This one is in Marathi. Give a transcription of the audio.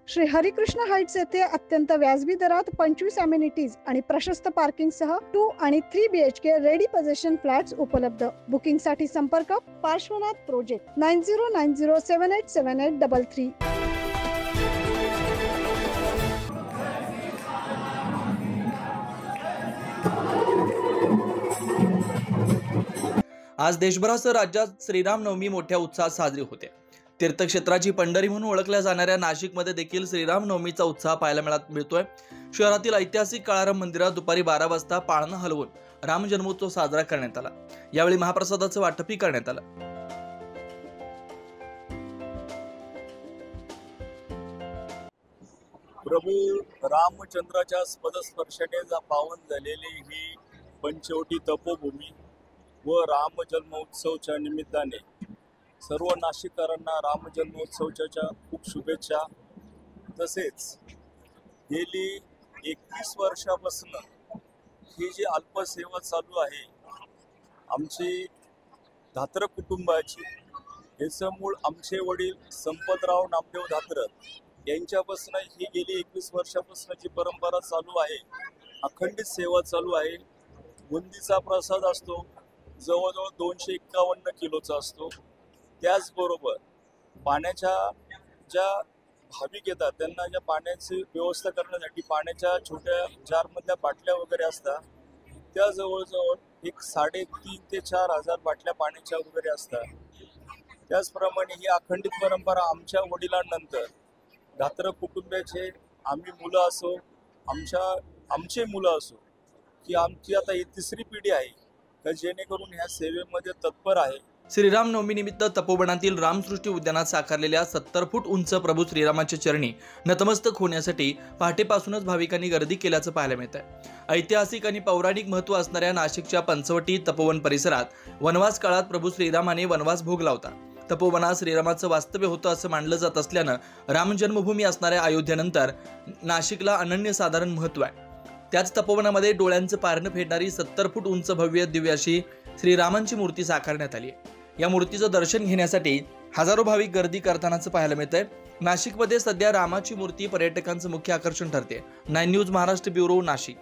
श्री हरिकृष्ण हाइट्स येथे अत्यंत व्याजबी दरात 25 अमेनिटीज आणि प्रशस्त पार्किंग सह 2 आणि 3 BHK रेडी पोझिशन फ्लॅट्स उपलब्ध। बुकिंग साठी संपर्क पार्श्वनाथ प्रोजेक्ट 9090787833। आज देशभरासह राज्यात श्रीरामनवमी मोठ्या उत्साहात साजरी होते। तीर्थक्षेत्राची पंढरी म्हणून ओळखल्या जाणाऱ्या नाशिकमध्ये देखील श्रीरामनवमीचा उत्साह पाहायला मिळतोय। शहरातील ऐतिहासिक काळाराम मंदिरात दुपारी 12 वाजता पाळणा हलवून राम जन्मोत्सव साजरा करण्यात आला। यावेळी महाप्रसादाचं वाटपही करण्यात आलं। प्रभू रामचंद्राच्या पदस्पर्शाने पावन झालेली ही पंचवटी तपोभूमी व राम जन्मोत्सवच्या निमित्ताने सर्व नाशिककरांना राम जन्मोत्सवच्या खूप शुभेच्छा। तसेच गेली 21 वर्षापासून ही जी अल्पसेवा चालू आहे आमची धात्र कुटुंबाची, याचं मूळ आमचे वडील संपतराव नामदेव धात्र यांच्यापासून ही गेली 21 वर्षापासून जी परंपरा चालू आहे, अखंडित सेवा चालू आहे। बुंदीचा प्रसाद असतो, जवळजवळ 251 किलोचा असतो। त्याचबरोबर पाण्याच्या ज्या भाविक येतात त्यांना ज्या पाण्याची व्यवस्था करण्यासाठी पाण्याच्या छोट्या जारमधल्या बाटल्या वगैरे असतात, त्या जवळजवळ 3,500 ते 4,000 बाटल्या पाण्याच्या वगैरे असतात। त्याचप्रमाणे ही अखंडित परंपरा आमच्या वडिलांनंतर धात्र कुटुंबाचे आम्ही मुलं असो, आमचे मुलं असो, की आमची आता ही 3री पिढी आहे का जेणेकरून ह्या सेवेमध्ये तत्पर आहे। श्रीरामनवमी निमित्त तपोवनातील रामसृष्टी उद्यानात साकारलेल्या 70 फूट उंच प्रभू श्रीरामाच्या चरणी नतमस्तक होण्यासाठी पहाटेपासूनच भाविकांनी गर्दी केल्याचं पाहायला मिळत आहे। ऐतिहासिक आणि पौराणिक महत्त्व असणाऱ्या नाशिकच्या पंचवटी तपोवन परिसरात वनवास काळात प्रभू श्रीरामाने वनवास भोगला होता। तपोवनात श्रीरामाचं वास्तव्य होतं असं मानलं जात असल्यानं राम जन्मभूमी असणाऱ्या अयोध्येनंतर नाशिकला अनन्यसाधारण महत्त्व आहे। त्याच तपोवनामध्ये डोळ्यांचं पारणं फेडणारी 70 फूट उंच भव्य दिव्य अशी श्रीरामांची मूर्ती साकारण्यात आली आहे। या मूर्तीचं दर्शन घेण्यासाठी हजारो भाविक गर्दी करतानाचं पाहायला मिळतंय। नाशिकमध्ये सध्या रामाची मूर्ती पर्यटकांचं मुख्य आकर्षण ठरते। 9 न्यूज महाराष्ट्र ब्युरो, नाशिक।